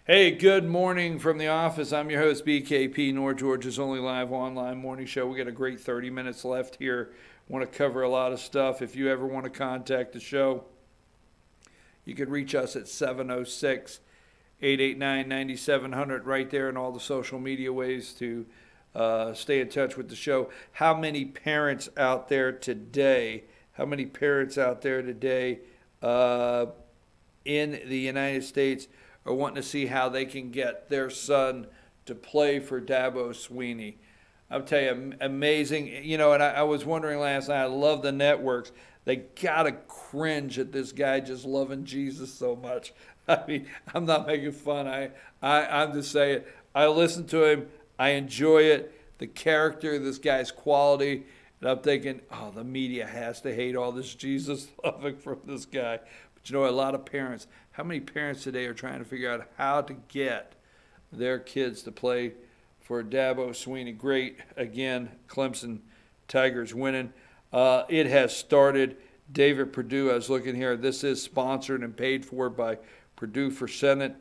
Hey, good morning from the office. I'm your host, BKP, North Georgia's only live online morning show. We got a great 30 minutes left here. Want to cover a lot of stuff. If you ever want to contact the show, you can reach us at 706 889 9700 right there, and all the social media ways to stay in touch with the show. How many parents out there today? How many parents out there today in the United States are wanting to see how they can get their son to play for Dabo Swinney? I'll tell you, amazing. You know, and I was wondering last night, I love the networks. They got to cringe at this guy just loving Jesus so much. I mean, I'm not making fun. I'm just saying, I listen to him. I enjoy it. The character, this guy's quality. And I'm thinking, oh, the media has to hate all this Jesus loving from this guy. But you know, a lot of parents, how many parents today are trying to figure out how to get their kids to play for Dabo Swinney? Great. Again, Clemson Tigers winning. It has started. David Perdue, I was looking here. This is sponsored and paid for by Purdue for Senate.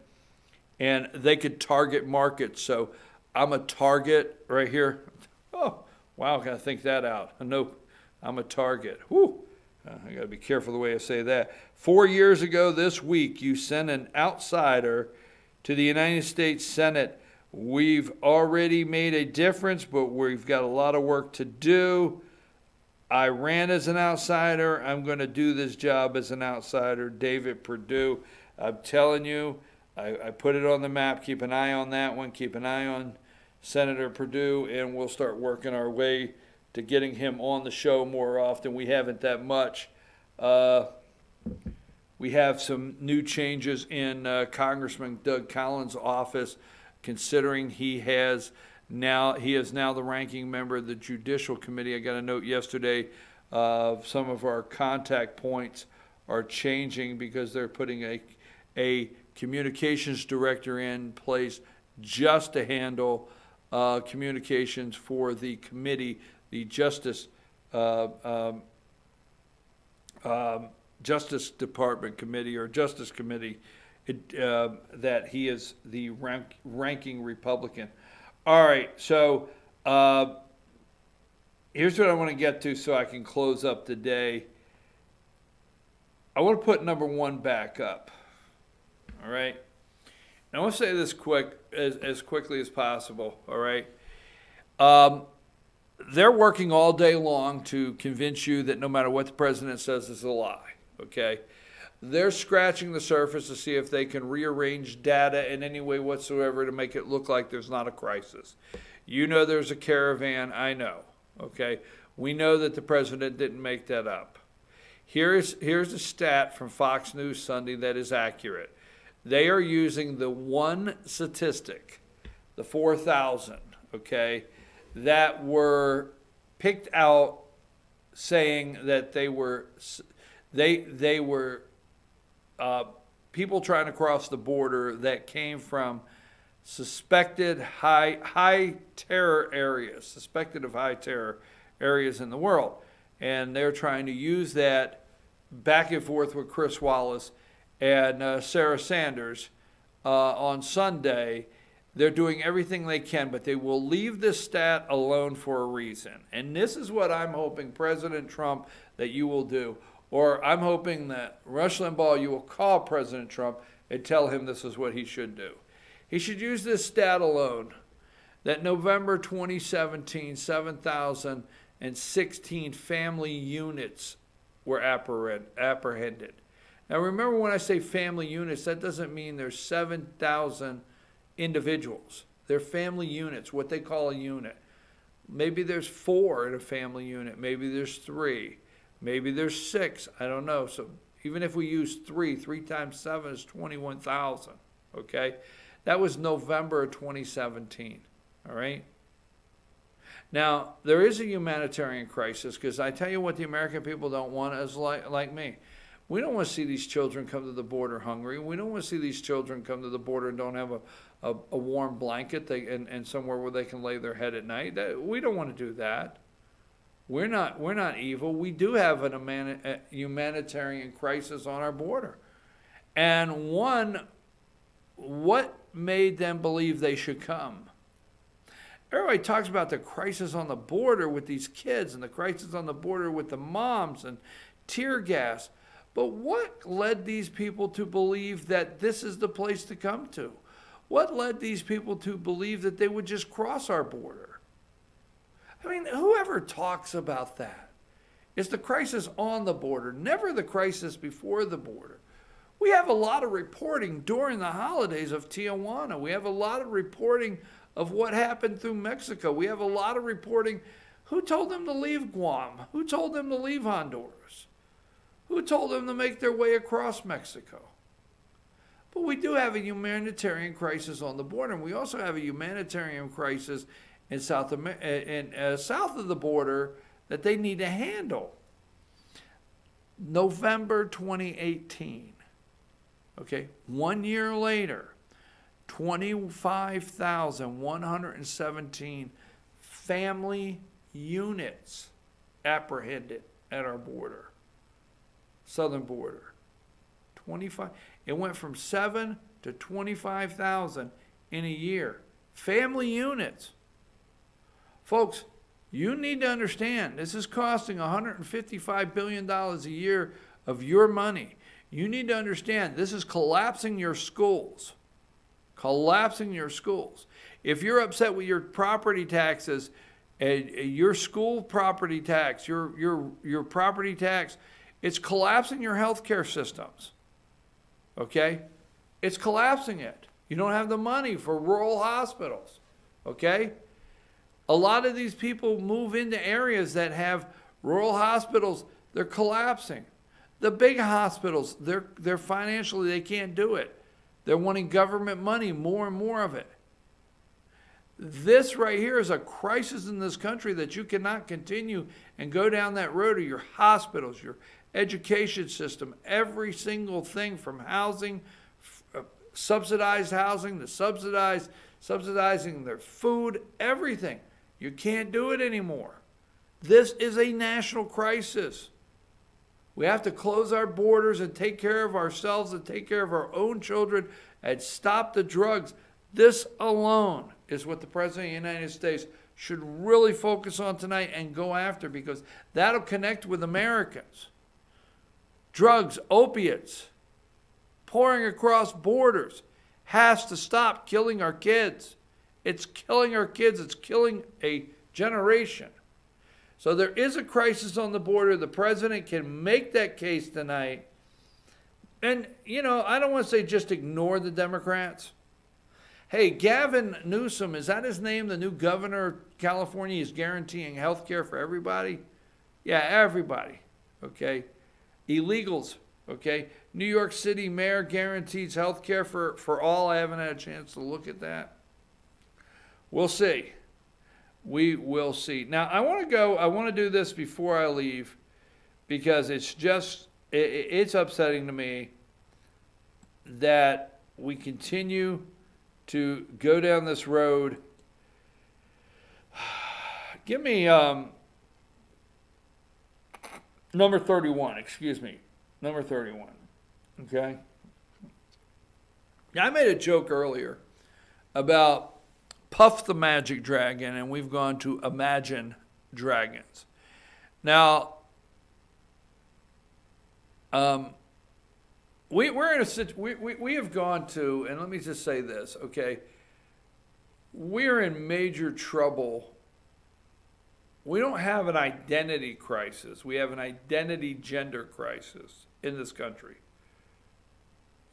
And they could target markets. So I'm a target right here. Oh, wow, got to think that out. Nope, I'm a target. Whew. I got to be careful the way I say that. 4 years ago this week, you sent an outsider to the United States Senate. We've already made a difference, but we've got a lot of work to do. I ran as an outsider. I'm going to do this job as an outsider. David Perdue. I'm telling you, I put it on the map. Keep an eye on that one. Keep an eye on Senator Perdue, and we'll start working our way to getting him on the show more often. We haven't that much. We have some new changes in Congressman Doug Collins' office, considering he is now the ranking member of the Judicial Committee. I got a note yesterday some of our contact points are changing because they're putting a communications director in place just to handle communications for the committee, the Justice Department Committee or Justice Committee, that he is the ranking Republican. All right, so here's what I want to get to so I can close up the day. I want to put number one back up. All right. And I want to say this as quickly as possible. All right. They're working all day long to convince you that no matter what the president says is a lie. Okay. They're scratching the surface to see if they can rearrange data in any way whatsoever to make it look like there's not a crisis. You know there's a caravan. I know. Okay. We know that the president didn't make that up. Here's a stat from Fox News Sunday that is accurate. They are using the one statistic, the 4,000, okay, that were picked out, saying that they were people trying to cross the border that came from suspected high terror areas, suspected of high terror areas in the world. And they're trying to use that back and forth with Chris Wallace and Sarah Sanders on Sunday. They're doing everything they can, but they will leave this stat alone for a reason. And this is what I'm hoping, President Trump, that you will do. Or I'm hoping that Rush Limbaugh, you will call President Trump and tell him this is what he should do. He should use this stat alone, that November 2017, 7,016 family units were apprehended. Now remember, when I say family units, that doesn't mean there's 7,000 individuals. They're family units, what they call a unit. Maybe there's 4 in a family unit. Maybe there's 3. Maybe there's 6. I don't know. So even if we use 3 times 7 is 21,000. Okay? That was November of 2017. All right? Now, there is a humanitarian crisis, because I tell you what the American people don't want is like me. We don't want to see these children come to the border hungry. We don't want to see these children come to the border and don't have a warm blanket and somewhere where they can lay their head at night. We don't want to do that. We're not evil. We do have a humanitarian crisis on our border. And one what made them believe they should come? Everybody talks about the crisis on the border with these kids and the crisis on the border with the moms and tear gas. But what led these people to believe that this is the place to come to? What led these people to believe that they would just cross our border? I mean, whoever talks about that? It's the crisis on the border, never the crisis before the border. We have a lot of reporting during the holidays of Tijuana. We have a lot of reporting of what happened through Mexico. We have a lot of reporting. Who told them to leave Guam? Who told them to leave Honduras? Who told them to make their way across Mexico? But we do have a humanitarian crisis on the border, and we also have a humanitarian crisis in south of the border that they need to handle. November 2018. Okay, 1 year later, 25,117 family units apprehended at our border, southern border. 25. It went from 7 to 25,000 in a year. Family units. Folks, you need to understand this is costing $155 billion a year of your money. You need to understand this is collapsing your schools. Collapsing your schools. If you're upset with your property taxes, your school property tax, your property tax, it's collapsing your healthcare systems. Okay? It's collapsing it. You don't have the money for rural hospitals. Okay? A lot of these people move into areas that have rural hospitals. They're collapsing. The big hospitals, they're financially, they can't do it. They're wanting government money, more and more of it. This right here is a crisis in this country that you cannot continue and go down that road of your hospitals, your education system, every single thing from housing, subsidized housing, to subsidizing their food, everything. You can't do it anymore. This is a national crisis. We have to close our borders and take care of ourselves and take care of our own children and stop the drugs. This alone is what the President of the United States should really focus on tonight and go after, because that'll connect with Americans. Drugs, opiates, pouring across borders has to stop killing our kids. It's killing our kids. It's killing a generation. So there is a crisis on the border. The president can make that case tonight. And, you know, I don't want to say just ignore the Democrats. Hey, Gavin Newsom, is that his name? The new governor of California is guaranteeing health care for everybody? Yeah, everybody. Okay. Illegals. Okay. New York City mayor guarantees health care for all. I haven't had a chance to look at that. We'll see. We will see. Now, I want to do this before I leave, because it's upsetting to me that we continue to go down this road. Give me number 31, excuse me. Number 31, okay? Now, I made a joke earlier about Puff the Magic Dragon, and we've gone to Imagine Dragons. Now, we have gone to, and let me just say this, okay? We're in major trouble. We don't have an identity crisis. We have an identity gender crisis in this country.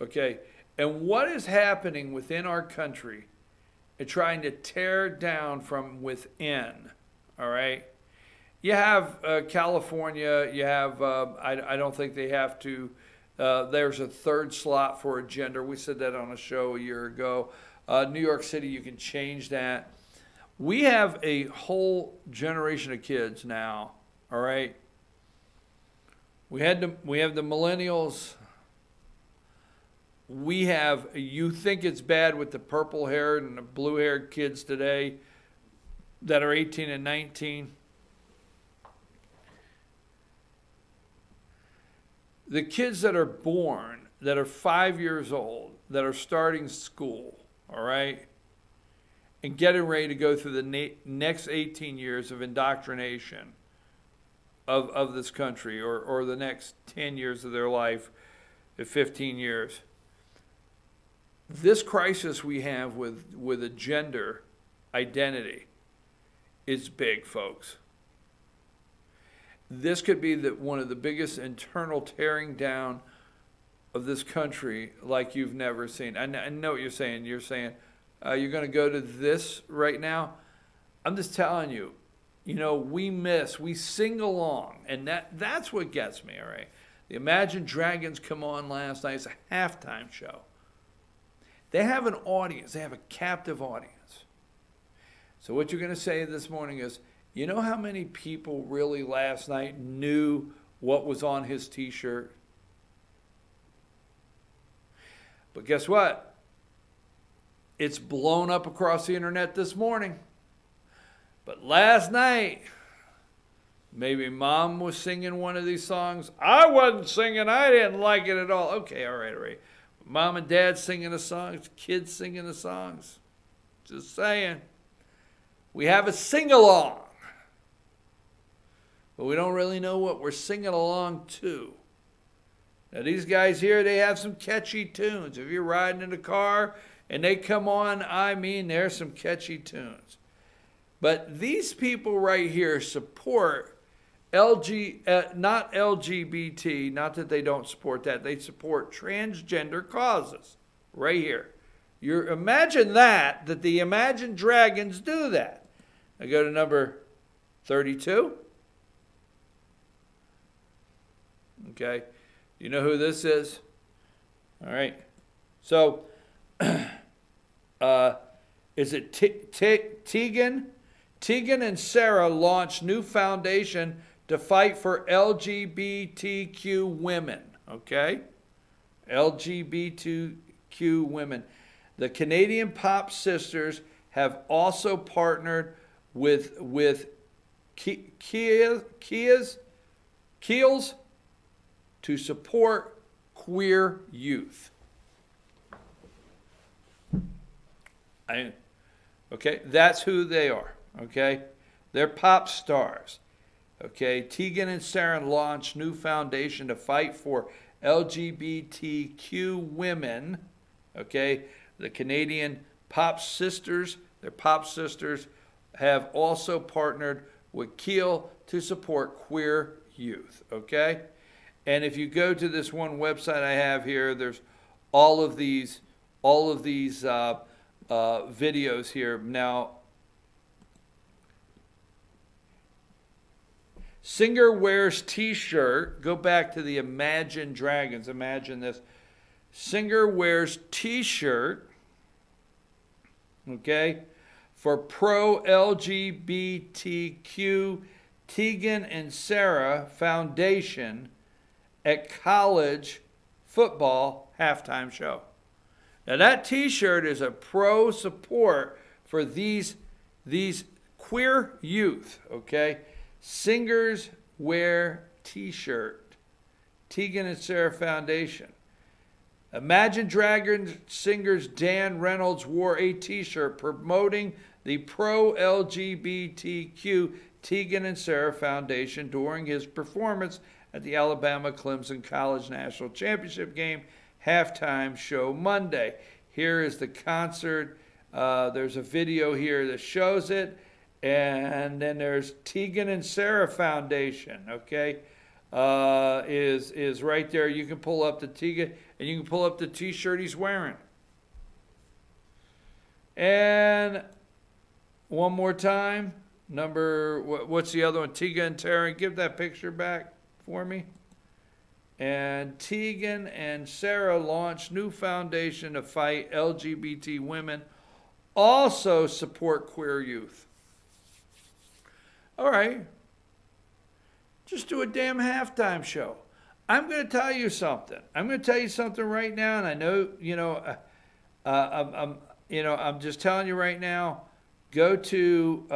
Okay? And what is happening within our country and trying to tear down from within, all right? You have California, you have, I don't think they have to, there's a third slot for a gender. We said that on a show a year ago. New York City, you can change that. We have a whole generation of kids now, all right? We have the millennials. We have, you think it's bad with the purple-haired and the blue-haired kids today that are 18 and 19. The kids that are born, that are 5 years old, that are starting school, all right, and getting ready to go through the next 18 years of indoctrination of this country, or the next 10 years of their life, 15 years. This crisis we have with a gender identity is big, folks. This could be one of the biggest internal tearing down of this country like you've never seen. I know what you're saying. You're saying, you're going to go to this right now? I'm just telling you, we sing along, and that's what gets me, all right? The Imagine Dragons come on last night. It's a halftime show. They have an audience. They have a captive audience. So what you're going to say this morning is, you know how many people really last night knew what was on his T-shirt? But guess what? It's blown up across the internet this morning. But last night, maybe mom was singing one of these songs. I wasn't singing. I didn't like it at all. Okay, all right. Mom and dad singing the songs. Kids singing the songs. Just saying. We have a sing-along. But we don't really know what we're singing along to. Now, these guys here, they have some catchy tunes. If you're riding in the car and they come on, there's some catchy tunes. But these people right here support not LGBT, not that they don't support that. They support transgender causes right here. Imagine that the Imagine Dragons do that. I go to number 32. Okay. You know who this is? All right. So, is it Tegan? Tegan and Sarah launched new foundation to fight for LGBTQ women. Okay? LGBTQ women. The Canadian Pop Sisters have also partnered with Keels to support queer youth. Okay, that's who they are. Okay, they're pop stars. Okay, Tegan and Sarah launched new foundation to fight for LGBTQ women. Okay, the Canadian Pop Sisters, their Pop Sisters, have also partnered with Keel to support queer youth. Okay, and if you go to this one website I have here, there's all of these videos here. Now, singer wears T-shirt. Go back to the Imagine Dragons. Imagine this. Singer wears T-shirt, okay, for pro-LGBTQ Tegan and Sarah Foundation at college football halftime show. Now that T-shirt is a pro support for these queer youth, okay? Singers wear T-shirt. Tegan and Sarah Foundation. Imagine Dragons singers Dan Reynolds wore a T-shirt promoting the pro-LGBTQ Tegan and Sarah Foundation during his performance at the Alabama-Clemson College National Championship game halftime show Monday. Here is the concert. There's a video here that shows it. And then there's Tegan and Sarah Foundation, okay, is right there. You can pull up the Tegan, and you can pull up the T-shirt he's wearing. And one more time, what's the other one? Tegan and Sarah. Give that picture back for me. And Tegan and Sarah launched new foundation to fight LGBT women. Also support queer youth. All right. Just do a damn halftime show. I'm going to tell you something. I'm going to tell you something right now, and I know, I'm just telling you right now. Go to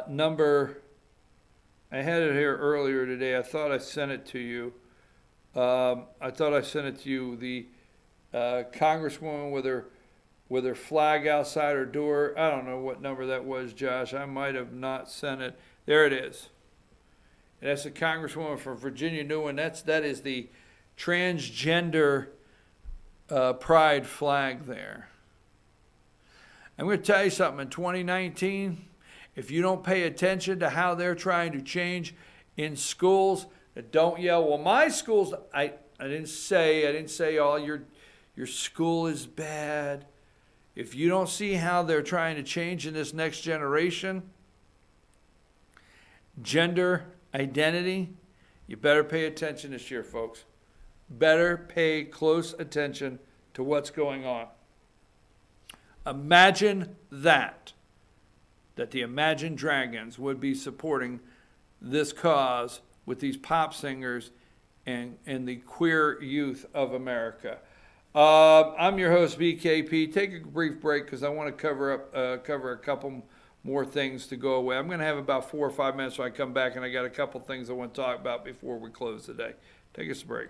number. I had it here earlier today. I thought I sent it to you. I thought I sent it to you. The Congresswoman with her flag outside her door. I don't know what number that was, Josh. I might have not sent it. There it is. And that's the Congresswoman from Virginia Newen. That is the transgender pride flag there. I'm going to tell you something. In 2019, if you don't pay attention to how they're trying to change in schools, don't yell, well, my school's, I didn't say all your school is bad. If you don't see how they're trying to change in this next generation, gender identity, you better pay attention this year, folks. Better pay close attention to what's going on. Imagine that the Imagine Dragons would be supporting this cause with these pop singers and the queer youth of America. I'm your host, BKP. Take a brief break because I want to cover a couple more things to go away. I'm going to have about 4 or 5 minutes so I come back, and I got a couple things I want to talk about before we close today. Take us a break.